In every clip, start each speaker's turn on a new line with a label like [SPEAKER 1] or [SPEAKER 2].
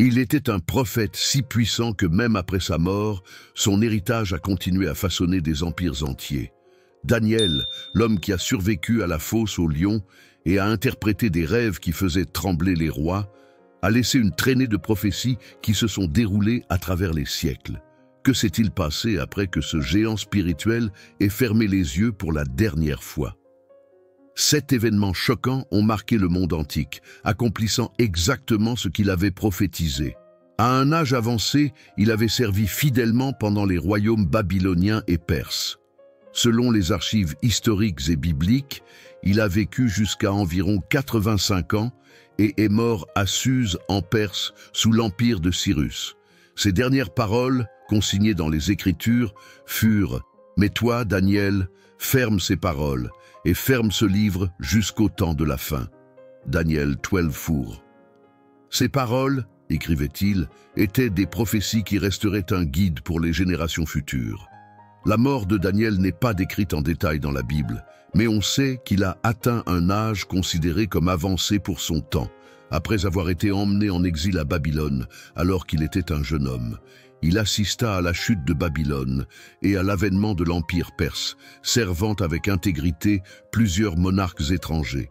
[SPEAKER 1] Il était un prophète si puissant que même après sa mort, son héritage a continué à façonner des empires entiers. Daniel, l'homme qui a survécu à la fosse au lion et a interprété des rêves qui faisaient trembler les rois, a laissé une traînée de prophéties qui se sont déroulées à travers les siècles. Que s'est-il passé après que ce géant spirituel ait fermé les yeux pour la dernière fois? 7 événements choquants ont marqué le monde antique, accomplissant exactement ce qu'il avait prophétisé. À un âge avancé, il avait servi fidèlement pendant les royaumes babyloniens et perses. Selon les archives historiques et bibliques, il a vécu jusqu'à environ 85 ans et est mort à Suse en Perse sous l'empire de Cyrus. Ses dernières paroles, consignées dans les Écritures, furent « Mais toi, Daniel, ferme ces paroles et ferme ce livre jusqu'au temps de la fin. » Daniel 12:4. Ces paroles, écrivait-il, étaient des prophéties qui resteraient un guide pour les générations futures. La mort de Daniel n'est pas décrite en détail dans la Bible, mais on sait qu'il a atteint un âge considéré comme avancé pour son temps, après avoir été emmené en exil à Babylone alors qu'il était un jeune homme. Il assista à la chute de Babylone et à l'avènement de l'Empire perse, servant avec intégrité plusieurs monarques étrangers.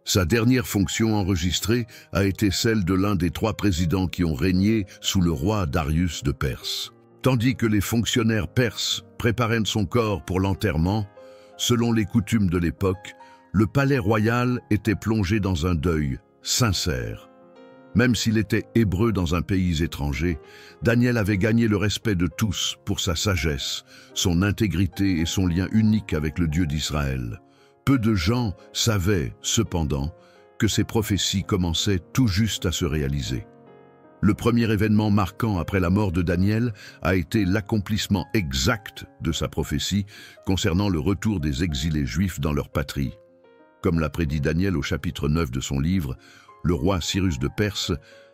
[SPEAKER 1] Sa dernière fonction enregistrée a été celle de l'un des 3 présidents qui ont régné sous le roi Darius de Perse. Tandis que les fonctionnaires perses préparaient son corps pour l'enterrement, selon les coutumes de l'époque, le palais royal était plongé dans un deuil sincère. Même s'il était hébreu dans un pays étranger, Daniel avait gagné le respect de tous pour sa sagesse, son intégrité et son lien unique avec le Dieu d'Israël. Peu de gens savaient, cependant, que ces prophéties commençaient tout juste à se réaliser. Le premier événement marquant après la mort de Daniel a été l'accomplissement exact de sa prophétie concernant le retour des exilés juifs dans leur patrie. Comme l'a prédit Daniel au chapitre 9 de son livre, le roi Cyrus de Perse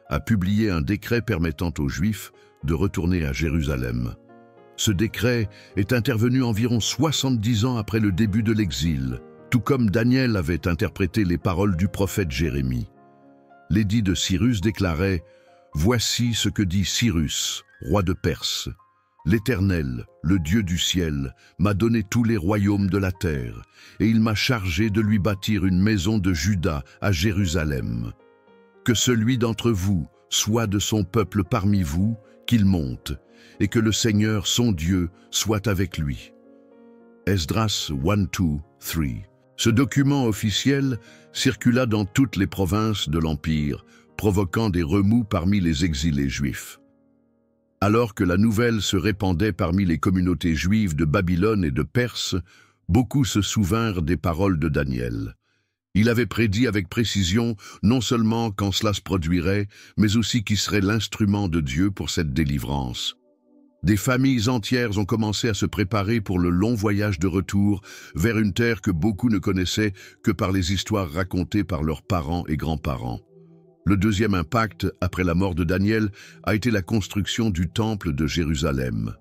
[SPEAKER 1] a publié un décret permettant aux Juifs de retourner à Jérusalem. Ce décret est intervenu environ 70 ans après le début de l'exil, tout comme Daniel avait interprété les paroles du prophète Jérémie. L'édit de Cyrus déclarait « Voici ce que dit Cyrus, roi de Perse. L'Éternel, le Dieu du ciel, m'a donné tous les royaumes de la terre, et il m'a chargé de lui bâtir une maison de Juda à Jérusalem. Que celui d'entre vous soit de son peuple parmi vous, qu'il monte, et que le Seigneur, son Dieu, soit avec lui. » Esdras 1-2-3. Ce document officiel circula dans toutes les provinces de l'Empire, provoquant des remous parmi les exilés juifs. Alors que la nouvelle se répandait parmi les communautés juives de Babylone et de Perse, beaucoup se souvinrent des paroles de Daniel. Il avait prédit avec précision non seulement quand cela se produirait, mais aussi qui serait l'instrument de Dieu pour cette délivrance. Des familles entières ont commencé à se préparer pour le long voyage de retour vers une terre que beaucoup ne connaissaient que par les histoires racontées par leurs parents et grands-parents. Le deuxième impact, après la mort de Daniel, a été la construction du temple de Jérusalem.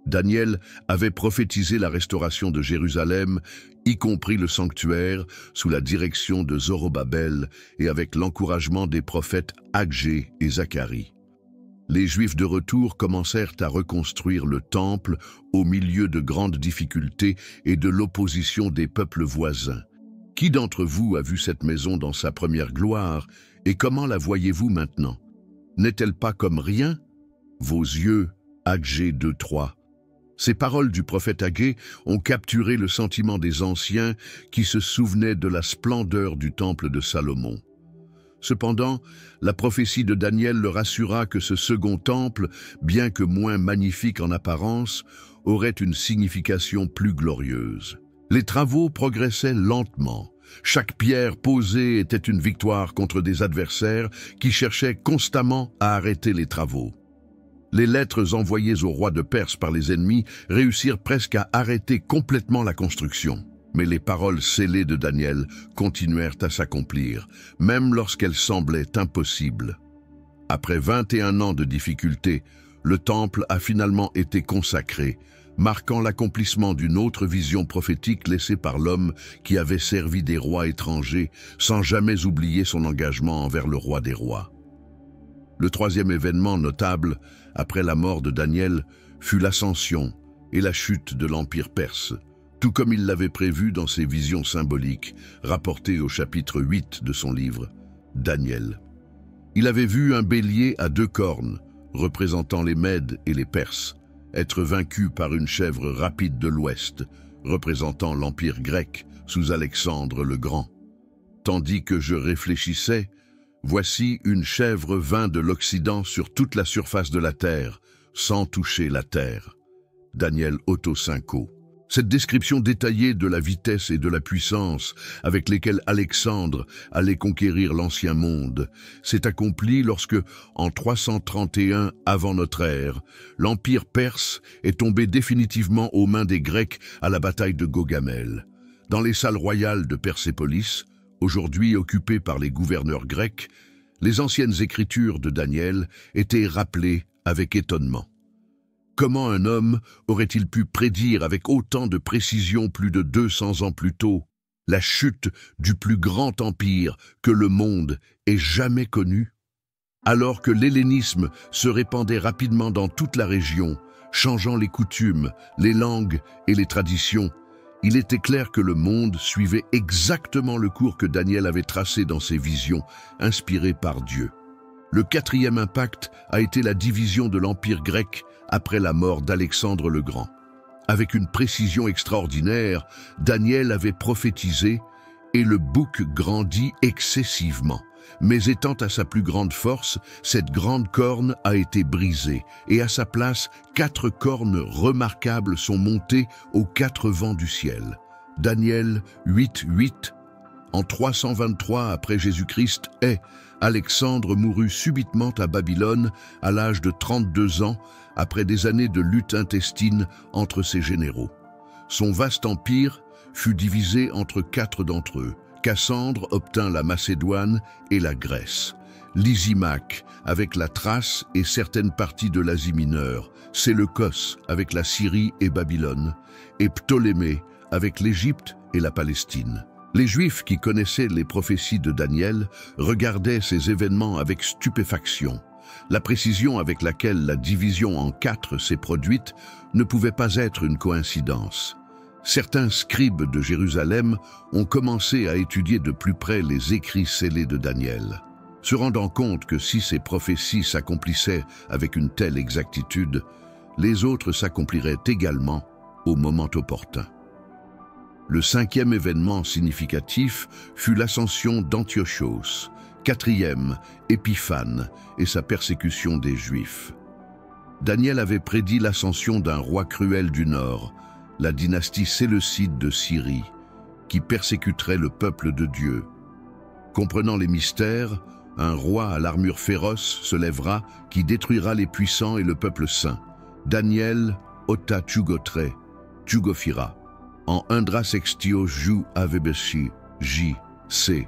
[SPEAKER 1] Daniel avait prophétisé la restauration de Jérusalem, y compris le sanctuaire, sous la direction de Zorobabel et avec l'encouragement des prophètes Agé et Zacharie. Les Juifs de retour commencèrent à reconstruire le temple au milieu de grandes difficultés et de l'opposition des peuples voisins. Qui d'entre vous a vu cette maison dans sa première gloire et comment la voyez-vous maintenant? N'est-elle pas comme rien? Vos yeux, Agé 2-3. Ces paroles du prophète Agé ont capturé le sentiment des anciens qui se souvenaient de la splendeur du temple de Salomon. Cependant, la prophétie de Daniel leur assura que ce second temple, bien que moins magnifique en apparence, aurait une signification plus glorieuse. Les travaux progressaient lentement. Chaque pierre posée était une victoire contre des adversaires qui cherchaient constamment à arrêter les travaux. Les lettres envoyées au roi de Perse par les ennemis réussirent presque à arrêter complètement la construction. Mais les paroles scellées de Daniel continuèrent à s'accomplir, même lorsqu'elles semblaient impossibles. Après 21 ans de difficultés, le temple a finalement été consacré, marquant l'accomplissement d'une autre vision prophétique laissée par l'homme qui avait servi des rois étrangers sans jamais oublier son engagement envers le roi des rois. Le troisième événement notable, après la mort de Daniel, fut l'ascension et la chute de l'Empire perse, tout comme il l'avait prévu dans ses visions symboliques, rapportées au chapitre 8 de son livre, Daniel. Il avait vu un bélier à 2 cornes, représentant les Mèdes et les Perses, être vaincu par une chèvre rapide de l'Ouest, représentant l'Empire grec sous Alexandre le Grand. Tandis que je réfléchissais, voici une chèvre vint de l'Occident sur toute la surface de la terre, sans toucher la terre. Daniel Otto Cinco. Cette description détaillée de la vitesse et de la puissance avec lesquelles Alexandre allait conquérir l'ancien monde s'est accomplie lorsque, en 331 avant notre ère, l'Empire perse est tombé définitivement aux mains des Grecs à la bataille de Gaugamel. Dans les salles royales de Persépolis, aujourd'hui occupées par les gouverneurs grecs, les anciennes écritures de Daniel étaient rappelées avec étonnement. Comment un homme aurait-il pu prédire avec autant de précision plus de 200 ans plus tôt la chute du plus grand empire que le monde ait jamais connu? Alors que l'hellénisme se répandait rapidement dans toute la région, changeant les coutumes, les langues et les traditions, il était clair que le monde suivait exactement le cours que Daniel avait tracé dans ses visions, inspirées par Dieu. Le quatrième impact a été la division de l'Empire grec après la mort d'Alexandre le Grand. Avec une précision extraordinaire, Daniel avait prophétisé et le bouc grandit excessivement. Mais étant à sa plus grande force, cette grande corne a été brisée et à sa place, 4 cornes remarquables sont montées aux 4 vents du ciel. Daniel 8:8. En 323 après Jésus-Christ, Alexandre mourut subitement à Babylone à l'âge de 32 ans après des années de lutte intestine entre ses généraux. Son vaste empire fut divisé entre 4 d'entre eux. Cassandre obtint la Macédoine et la Grèce. Lysimaque avec la Thrace et certaines parties de l'Asie mineure. Séleucos avec la Syrie et Babylone. Et Ptolémée avec l'Égypte et la Palestine. Les Juifs qui connaissaient les prophéties de Daniel regardaient ces événements avec stupéfaction. La précision avec laquelle la division en 4 s'est produite ne pouvait pas être une coïncidence. Certains scribes de Jérusalem ont commencé à étudier de plus près les écrits scellés de Daniel, se rendant compte que si ces prophéties s'accomplissaient avec une telle exactitude, les autres s'accompliraient également au moment opportun. Le 5e événement significatif fut l'ascension d'Antiochos, 4e Épiphane et sa persécution des Juifs. Daniel avait prédit l'ascension d'un roi cruel du Nord, la dynastie séleucide de Syrie, qui persécuterait le peuple de Dieu. Comprenant les mystères, un roi à l'armure féroce se lèvera qui détruira les puissants et le peuple saint. Daniel ota Tchugotre, Tchugophira. En Indra Sextio Jou Avebeshi, J. C.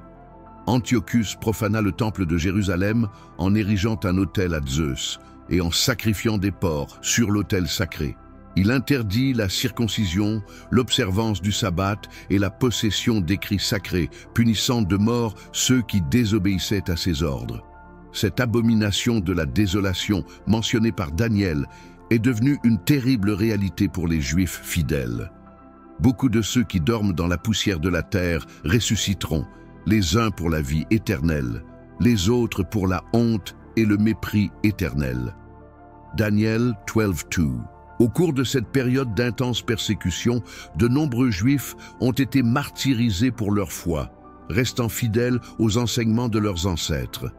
[SPEAKER 1] Antiochus profana le temple de Jérusalem en érigeant un autel à Zeus et en sacrifiant des porcs sur l'autel sacré. Il interdit la circoncision, l'observance du sabbat et la possession d'écrits sacrés, punissant de mort ceux qui désobéissaient à ses ordres. Cette abomination de la désolation, mentionnée par Daniel, est devenue une terrible réalité pour les Juifs fidèles. Beaucoup de ceux qui dorment dans la poussière de la terre ressusciteront, les uns pour la vie éternelle, les autres pour la honte et le mépris éternel. Daniel 12:2. Au cours de cette période d'intense persécution, de nombreux Juifs ont été martyrisés pour leur foi, restant fidèles aux enseignements de leurs ancêtres.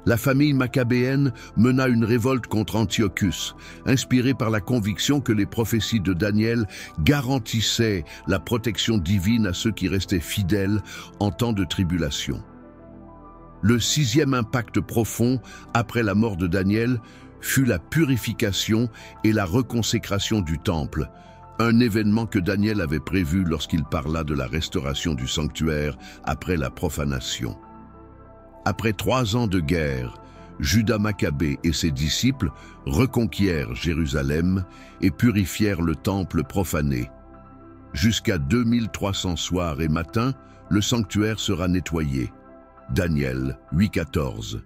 [SPEAKER 1] La famille maccabéenne mena une révolte contre Antiochus, inspirée par la conviction que les prophéties de Daniel garantissaient la protection divine à ceux qui restaient fidèles en temps de tribulation. Le 6e impact profond, après la mort de Daniel, fut la purification et la reconsécration du temple, un événement que Daniel avait prévu lorsqu'il parla de la restauration du sanctuaire après la profanation. Après 3 ans de guerre, Judas Maccabée et ses disciples reconquièrent Jérusalem et purifièrent le temple profané. Jusqu'à 2300 soirs et matins, le sanctuaire sera nettoyé. Daniel 8:14.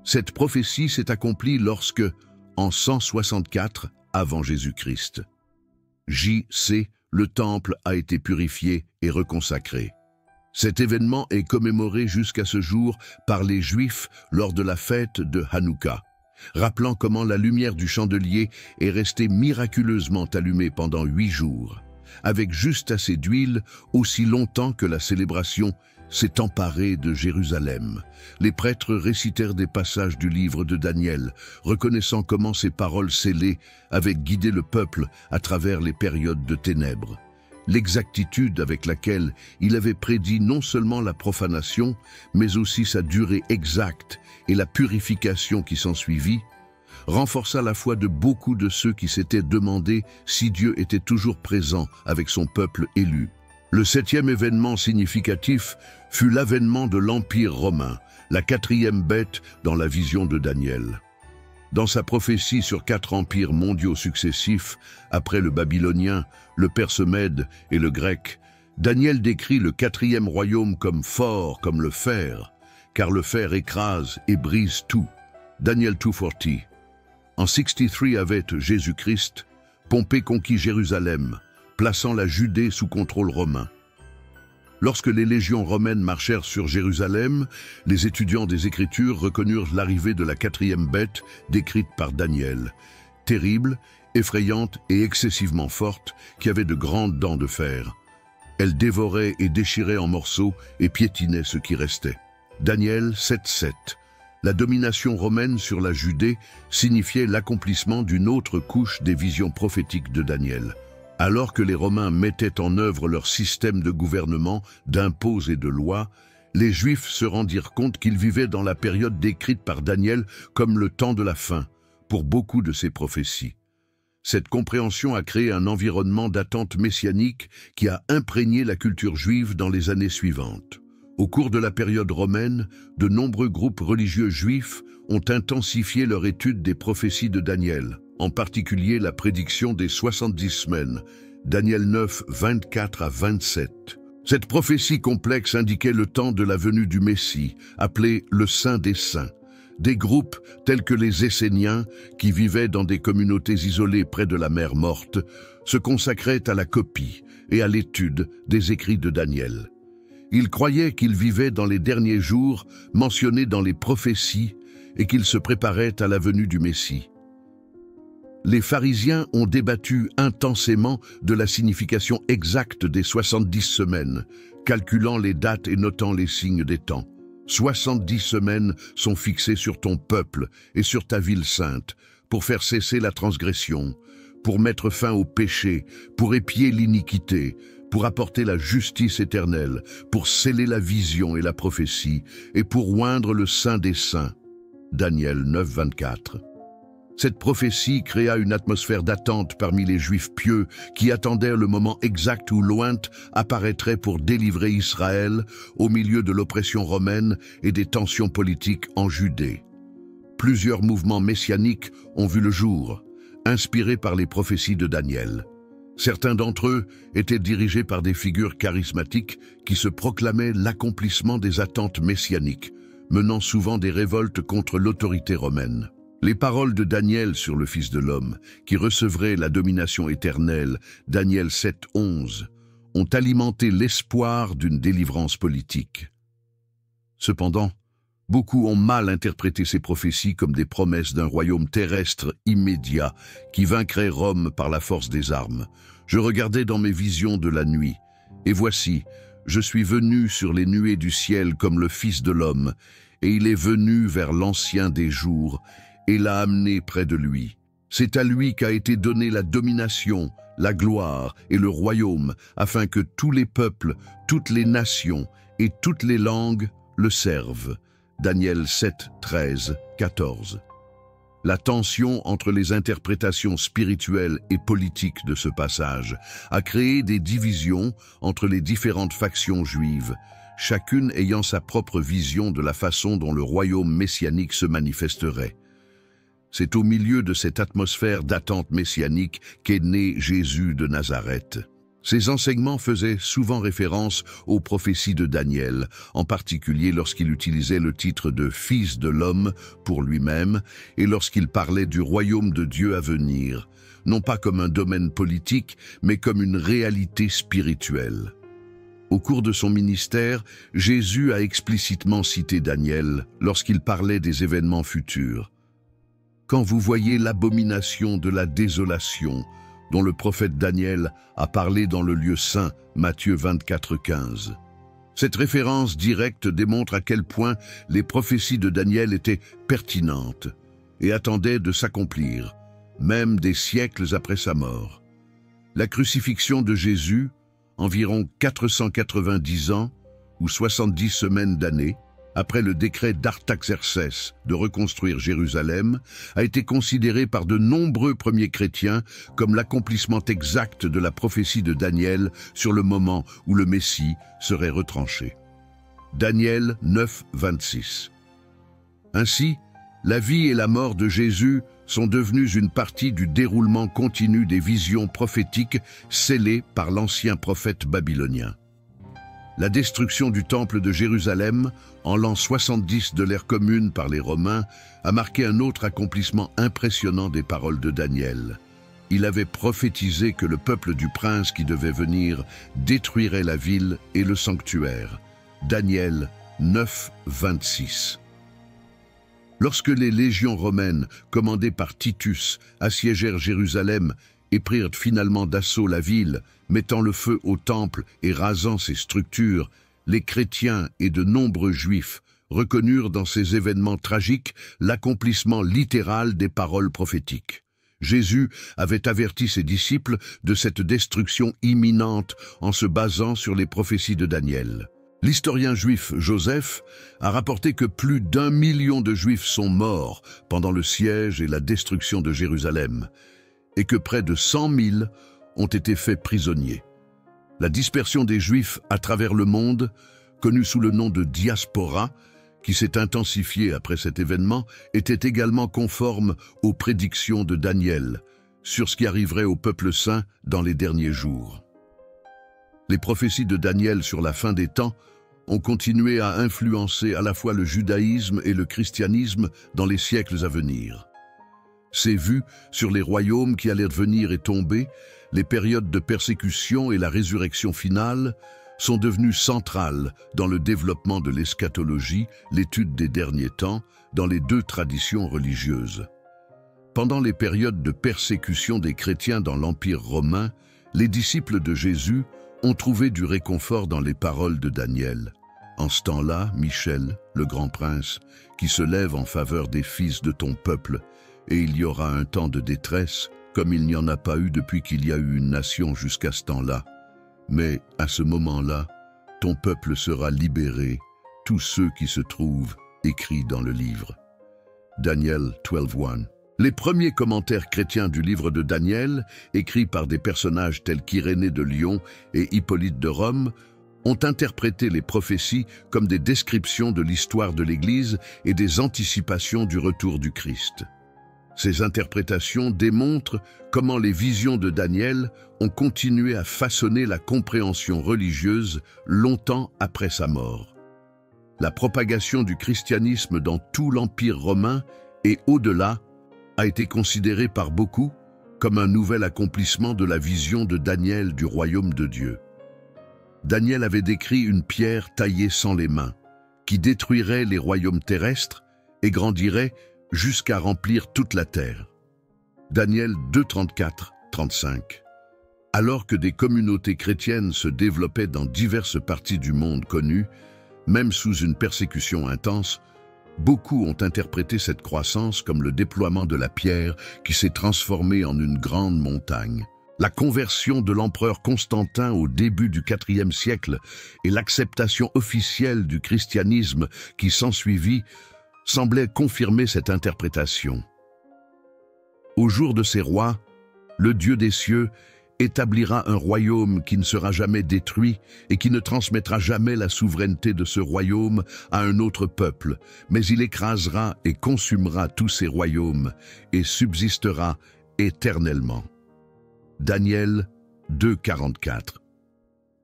[SPEAKER 1] Cette prophétie s'est accomplie lorsque, en 164 avant Jésus-Christ, J.C., le temple a été purifié et reconsacré. Cet événement est commémoré jusqu'à ce jour par les Juifs lors de la fête de Hanouka, rappelant comment la lumière du chandelier est restée miraculeusement allumée pendant 8 jours, avec juste assez d'huile aussi longtemps que la célébration s'est emparée de Jérusalem. Les prêtres récitèrent des passages du livre de Daniel, reconnaissant comment ces paroles scellées avaient guidé le peuple à travers les périodes de ténèbres. L'exactitude avec laquelle il avait prédit non seulement la profanation, mais aussi sa durée exacte et la purification qui s'ensuivit, renforça la foi de beaucoup de ceux qui s'étaient demandé si Dieu était toujours présent avec son peuple élu. Le 7e événement significatif fut l'avènement de l'Empire romain, la 4e bête dans la vision de Daniel. Dans sa prophétie sur 4 empires mondiaux successifs, après le babylonien, le perse-mède et le grec, Daniel décrit le 4e royaume comme fort comme le fer, car le fer écrase et brise tout. Daniel 2:40. En 63 avec Jésus-Christ, Pompée conquit Jérusalem, plaçant la Judée sous contrôle romain. Lorsque les légions romaines marchèrent sur Jérusalem, les étudiants des Écritures reconnurent l'arrivée de la 4e bête décrite par Daniel, terrible, effrayante et excessivement forte, qui avait de grandes dents de fer. Elle dévorait et déchirait en morceaux et piétinait ce qui restait. Daniel 7:7. La domination romaine sur la Judée signifiait l'accomplissement d'une autre couche des visions prophétiques de Daniel. Alors que les Romains mettaient en œuvre leur système de gouvernement, d'impôts et de lois, les Juifs se rendirent compte qu'ils vivaient dans la période décrite par Daniel comme le temps de la fin, pour beaucoup de ses prophéties. Cette compréhension a créé un environnement d'attente messianique qui a imprégné la culture juive dans les années suivantes. Au cours de la période romaine, de nombreux groupes religieux juifs ont intensifié leur étude des prophéties de Daniel, en particulier la prédiction des 70 semaines, Daniel 9, 24 à 27. Cette prophétie complexe indiquait le temps de la venue du Messie, appelé le Saint des Saints. Des groupes tels que les Esséniens, qui vivaient dans des communautés isolées près de la mer Morte, se consacraient à la copie et à l'étude des écrits de Daniel. Ils croyaient qu'ils vivaient dans les derniers jours mentionnés dans les prophéties et qu'ils se préparaient à la venue du Messie. Les pharisiens ont débattu intensément de la signification exacte des 70 semaines, calculant les dates et notant les signes des temps. 70 semaines sont fixées sur ton peuple et sur ta ville sainte, pour faire cesser la transgression, pour mettre fin au péché, pour épier l'iniquité, pour apporter la justice éternelle, pour sceller la vision et la prophétie, et pour oindre le Saint des Saints. Daniel 9, 24. Cette prophétie créa une atmosphère d'attente parmi les Juifs pieux qui attendaient le moment exact où l'Oint apparaîtrait pour délivrer Israël au milieu de l'oppression romaine et des tensions politiques en Judée. Plusieurs mouvements messianiques ont vu le jour, inspirés par les prophéties de Daniel. Certains d'entre eux étaient dirigés par des figures charismatiques qui se proclamaient l'accomplissement des attentes messianiques, menant souvent des révoltes contre l'autorité romaine. Les paroles de Daniel sur le Fils de l'homme, qui recevrait la domination éternelle, Daniel 7, 11, ont alimenté l'espoir d'une délivrance politique. Cependant, beaucoup ont mal interprété ces prophéties comme des promesses d'un royaume terrestre immédiat qui vaincrait Rome par la force des armes. Je regardais dans mes visions de la nuit, et voici, je suis venu sur les nuées du ciel comme le Fils de l'homme, et il est venu vers l'Ancien des jours, et l'a amené près de lui. C'est à lui qu'a été donnée la domination, la gloire et le royaume, afin que tous les peuples, toutes les nations et toutes les langues le servent. Daniel 7, 13, 14. La tension entre les interprétations spirituelles et politiques de ce passage a créé des divisions entre les différentes factions juives, chacune ayant sa propre vision de la façon dont le royaume messianique se manifesterait. C'est au milieu de cette atmosphère d'attente messianique qu'est né Jésus de Nazareth. Ces enseignements faisaient souvent référence aux prophéties de Daniel, en particulier lorsqu'il utilisait le titre de « Fils de l'homme » pour lui-même et lorsqu'il parlait du royaume de Dieu à venir, non pas comme un domaine politique, mais comme une réalité spirituelle. Au cours de son ministère, Jésus a explicitement cité Daniel lorsqu'il parlait des événements futurs. « Quand vous voyez l'abomination de la désolation, dont le prophète Daniel a parlé dans le lieu saint, Matthieu 24:15. Cette référence directe démontre à quel point les prophéties de Daniel étaient pertinentes et attendaient de s'accomplir, même des siècles après sa mort. La crucifixion de Jésus, environ 490 ans ou 70 semaines d'années, après le décret d'Artaxerxès de reconstruire Jérusalem, a été considéré par de nombreux premiers chrétiens comme l'accomplissement exact de la prophétie de Daniel sur le moment où le Messie serait retranché. Daniel 9, 26. Ainsi, la vie et la mort de Jésus sont devenues une partie du déroulement continu des visions prophétiques scellées par l'ancien prophète babylonien. La destruction du temple de Jérusalem, en l'an 70 de l'ère commune par les Romains, a marqué un autre accomplissement impressionnant des paroles de Daniel. Il avait prophétisé que le peuple du prince qui devait venir détruirait la ville et le sanctuaire. Daniel 9, 26. Lorsque les légions romaines, commandées par Titus, assiégèrent Jérusalem et prirent finalement d'assaut la ville, mettant le feu au temple et rasant ses structures, les chrétiens et de nombreux juifs reconnurent dans ces événements tragiques l'accomplissement littéral des paroles prophétiques. Jésus avait averti ses disciples de cette destruction imminente en se basant sur les prophéties de Daniel. L'historien juif Joseph a rapporté que plus d'1 million de juifs sont morts pendant le siège et la destruction de Jérusalem, et que près de 100 000 ont été faits prisonniers. La dispersion des Juifs à travers le monde, connue sous le nom de diaspora, qui s'est intensifiée après cet événement, était également conforme aux prédictions de Daniel sur ce qui arriverait au peuple saint dans les derniers jours. Les prophéties de Daniel sur la fin des temps ont continué à influencer à la fois le judaïsme et le christianisme dans les siècles à venir. Ces vues sur les royaumes qui allaient venir et tomber, les périodes de persécution et la résurrection finale sont devenues centrales dans le développement de l'eschatologie, l'étude des derniers temps, dans les deux traditions religieuses. Pendant les périodes de persécution des chrétiens dans l'Empire romain, les disciples de Jésus ont trouvé du réconfort dans les paroles de Daniel. En ce temps-là, Michel, le grand prince, qui se lève en faveur des fils de ton peuple, et il y aura un temps de détresse, comme il n'y en a pas eu depuis qu'il y a eu une nation jusqu'à ce temps-là. Mais à ce moment-là, ton peuple sera libéré, tous ceux qui se trouvent écrits dans le livre. Daniel 12:1. Les premiers commentaires chrétiens du livre de Daniel, écrits par des personnages tels qu'Irénée de Lyon et Hippolyte de Rome, ont interprété les prophéties comme des descriptions de l'histoire de l'Église et des anticipations du retour du Christ. Ces interprétations démontrent comment les visions de Daniel ont continué à façonner la compréhension religieuse longtemps après sa mort. La propagation du christianisme dans tout l'Empire romain et au-delà a été considérée par beaucoup comme un nouvel accomplissement de la vision de Daniel du royaume de Dieu. Daniel avait décrit une pierre taillée sans les mains, qui détruirait les royaumes terrestres et grandirait jusqu'à remplir toute la terre. Daniel 2:34-35. Alors que des communautés chrétiennes se développaient dans diverses parties du monde connues, même sous une persécution intense, beaucoup ont interprété cette croissance comme le déploiement de la pierre qui s'est transformée en une grande montagne. La conversion de l'empereur Constantin au début du IVe siècle et l'acceptation officielle du christianisme qui s'ensuivit semblaient confirmer cette interprétation. Au jour de ces rois, le Dieu des cieux établira un royaume qui ne sera jamais détruit et qui ne transmettra jamais la souveraineté de ce royaume à un autre peuple, mais il écrasera et consumera tous ces royaumes et subsistera éternellement. Daniel 2,44.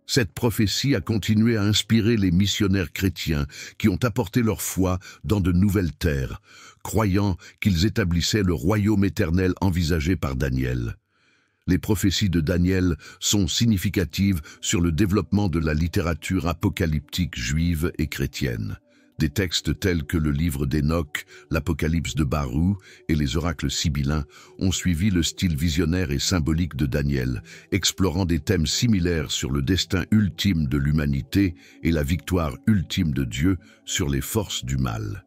[SPEAKER 1] Cette prophétie a continué à inspirer les missionnaires chrétiens qui ont apporté leur foi dans de nouvelles terres, croyant qu'ils établissaient le royaume éternel envisagé par Daniel. Les prophéties de Daniel sont significatives sur le développement de la littérature apocalyptique juive et chrétienne. Des textes tels que le livre d'Enoch, l'Apocalypse de Barou et les oracles sibyllins ont suivi le style visionnaire et symbolique de Daniel, explorant des thèmes similaires sur le destin ultime de l'humanité et la victoire ultime de Dieu sur les forces du mal.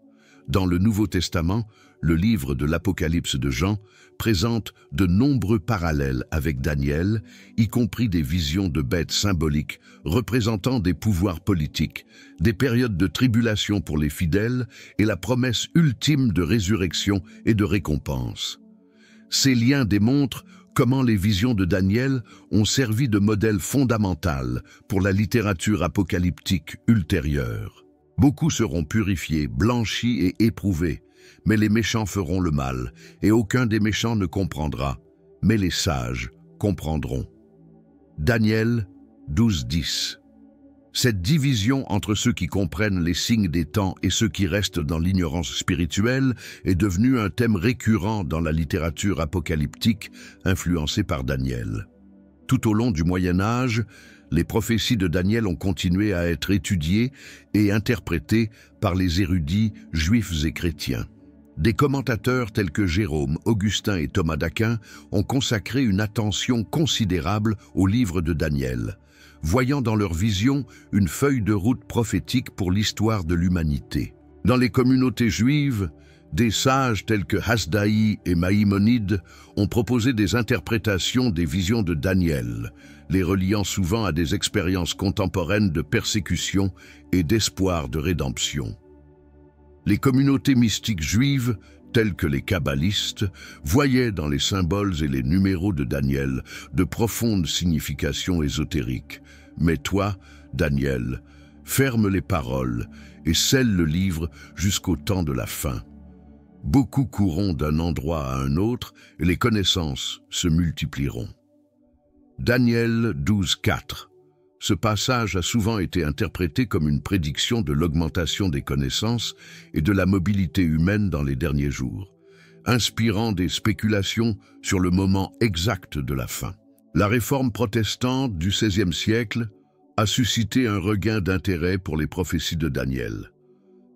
[SPEAKER 1] Dans le Nouveau Testament, le livre de l'Apocalypse de Jean présente de nombreux parallèles avec Daniel, y compris des visions de bêtes symboliques représentant des pouvoirs politiques, des périodes de tribulation pour les fidèles et la promesse ultime de résurrection et de récompense. Ces liens démontrent comment les visions de Daniel ont servi de modèle fondamental pour la littérature apocalyptique ultérieure. Beaucoup seront purifiés, blanchis et éprouvés, mais les méchants feront le mal, et aucun des méchants ne comprendra, mais les sages comprendront. Daniel 12,10. Cette division entre ceux qui comprennent les signes des temps et ceux qui restent dans l'ignorance spirituelle est devenue un thème récurrent dans la littérature apocalyptique influencée par Daniel. Tout au long du Moyen Âge, les prophéties de Daniel ont continué à être étudiées et interprétées par les érudits juifs et chrétiens. Des commentateurs tels que Jérôme, Augustin et Thomas d'Aquin ont consacré une attention considérable au livre de Daniel, voyant dans leur vision une feuille de route prophétique pour l'histoire de l'humanité. Dans les communautés juives, des sages tels que Hasdaï et Maïmonide ont proposé des interprétations des visions de Daniel, les reliant souvent à des expériences contemporaines de persécution et d'espoir de rédemption. Les communautés mystiques juives, telles que les kabbalistes, voyaient dans les symboles et les numéros de Daniel de profondes significations ésotériques. Mais toi, Daniel, ferme les paroles et scelle le livre jusqu'au temps de la fin. Beaucoup courront d'un endroit à un autre et les connaissances se multiplieront. Daniel 12,4. Ce passage a souvent été interprété comme une prédiction de l'augmentation des connaissances et de la mobilité humaine dans les derniers jours, inspirant des spéculations sur le moment exact de la fin. La réforme protestante du XVIe siècle a suscité un regain d'intérêt pour les prophéties de Daniel.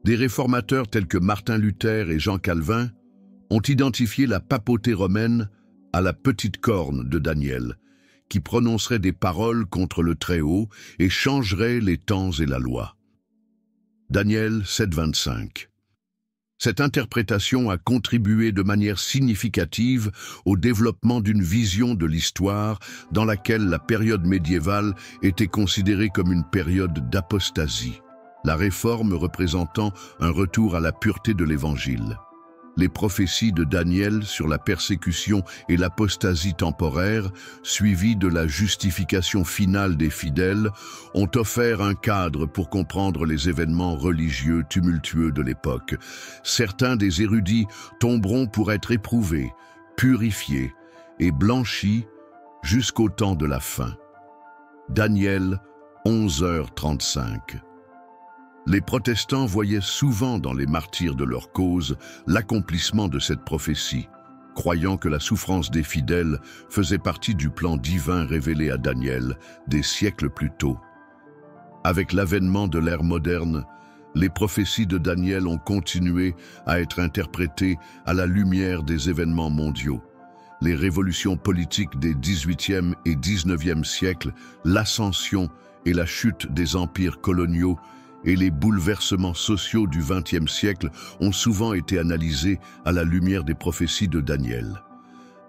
[SPEAKER 1] Des réformateurs tels que Martin Luther et Jean Calvin ont identifié la papauté romaine à la petite corne de Daniel, qui prononcerait des paroles contre le Très-Haut et changerait les temps et la loi. Daniel 7,25. Cette interprétation a contribué de manière significative au développement d'une vision de l'histoire dans laquelle la période médiévale était considérée comme une période d'apostasie, la réforme représentant un retour à la pureté de l'Évangile. Les prophéties de Daniel sur la persécution et l'apostasie temporaire, suivies de la justification finale des fidèles, ont offert un cadre pour comprendre les événements religieux tumultueux de l'époque. Certains des érudits tomberont pour être éprouvés, purifiés et blanchis jusqu'au temps de la fin. Daniel 11h35. Les protestants voyaient souvent dans les martyrs de leur cause l'accomplissement de cette prophétie, croyant que la souffrance des fidèles faisait partie du plan divin révélé à Daniel des siècles plus tôt. Avec l'avènement de l'ère moderne, les prophéties de Daniel ont continué à être interprétées à la lumière des événements mondiaux. Les révolutions politiques des XVIIIe et XIXe siècles, l'ascension et la chute des empires coloniaux et les bouleversements sociaux du XXe siècle ont souvent été analysés à la lumière des prophéties de Daniel.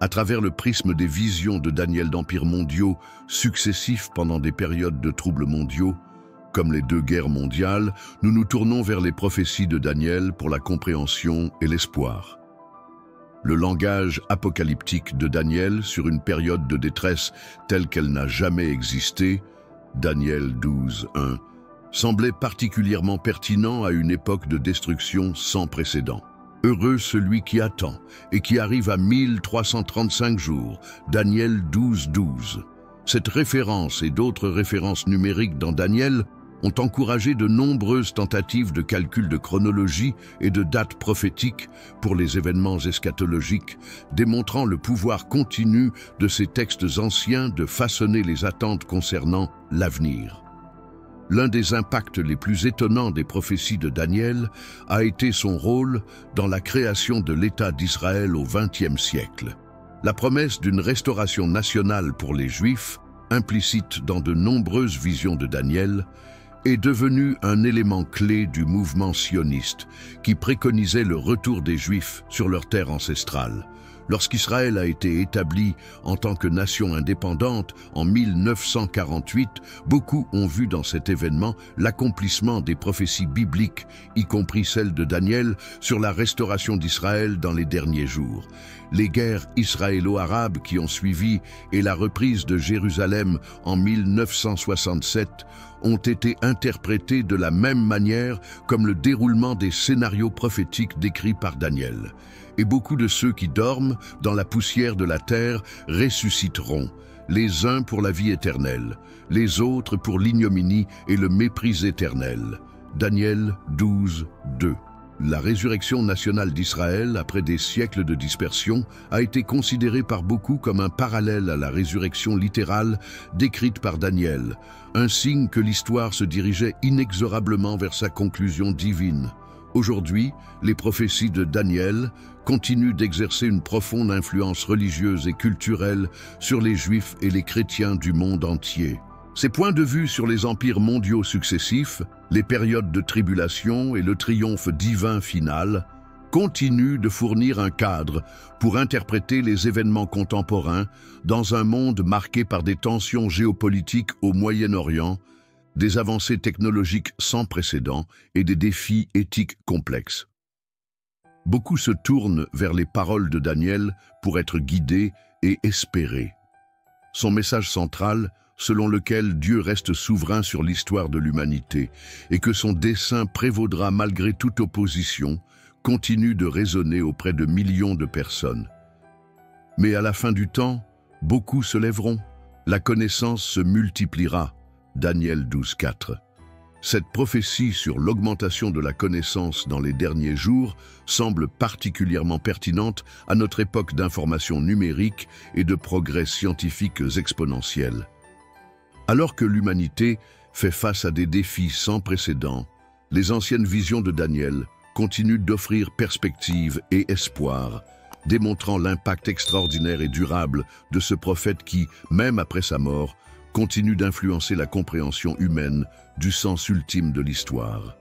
[SPEAKER 1] À travers le prisme des visions de Daniel d'empires mondiaux successifs pendant des périodes de troubles mondiaux, comme les 2 guerres mondiales, nous nous tournons vers les prophéties de Daniel pour la compréhension et l'espoir. Le langage apocalyptique de Daniel sur une période de détresse telle qu'elle n'a jamais existé, Daniel 12:1, semblait particulièrement pertinent à une époque de destruction sans précédent. Heureux celui qui attend et qui arrive à 1335 jours, Daniel 12:12. Cette référence et d'autres références numériques dans Daniel ont encouragé de nombreuses tentatives de calcul de chronologie et de dates prophétiques pour les événements eschatologiques, démontrant le pouvoir continu de ces textes anciens de façonner les attentes concernant l'avenir. L'un des impacts les plus étonnants des prophéties de Daniel a été son rôle dans la création de l'État d'Israël au XXe siècle. La promesse d'une restauration nationale pour les Juifs, implicite dans de nombreuses visions de Daniel, est devenu un élément clé du mouvement sioniste qui préconisait le retour des Juifs sur leur terre ancestrale. Lorsqu'Israël a été établi en tant que nation indépendante en 1948, beaucoup ont vu dans cet événement l'accomplissement des prophéties bibliques, y compris celles de Daniel, sur la restauration d'Israël dans les derniers jours. Les guerres israélo-arabes qui ont suivi et la reprise de Jérusalem en 1967 ont été interprétées de la même manière comme le déroulement des scénarios prophétiques décrits par Daniel. Et beaucoup de ceux qui dorment dans la poussière de la terre ressusciteront, les uns pour la vie éternelle, les autres pour l'ignominie et le mépris éternel. Daniel 12, 2. La résurrection nationale d'Israël, après des siècles de dispersion, a été considérée par beaucoup comme un parallèle à la résurrection littérale décrite par Daniel, un signe que l'histoire se dirigeait inexorablement vers sa conclusion divine. Aujourd'hui, les prophéties de Daniel continuent d'exercer une profonde influence religieuse et culturelle sur les Juifs et les chrétiens du monde entier. Ces points de vue sur les empires mondiaux successifs, les périodes de tribulation et le triomphe divin final continuent de fournir un cadre pour interpréter les événements contemporains dans un monde marqué par des tensions géopolitiques au Moyen-Orient, des avancées technologiques sans précédent et des défis éthiques complexes. Beaucoup se tournent vers les paroles de Daniel pour être guidés et espérés. Son message central, selon lequel Dieu reste souverain sur l'histoire de l'humanité et que son dessein prévaudra malgré toute opposition, continue de résonner auprès de millions de personnes. Mais à la fin du temps, beaucoup se lèveront, la connaissance se multipliera. Daniel 12, 4. Cette prophétie sur l'augmentation de la connaissance dans les derniers jours semble particulièrement pertinente à notre époque d'information numérique et de progrès scientifiques exponentiels. Alors que l'humanité fait face à des défis sans précédent, les anciennes visions de Daniel continuent d'offrir perspective et espoir, démontrant l'impact extraordinaire et durable de ce prophète qui, même après sa mort, continue d'influencer la compréhension humaine du sens ultime de l'histoire.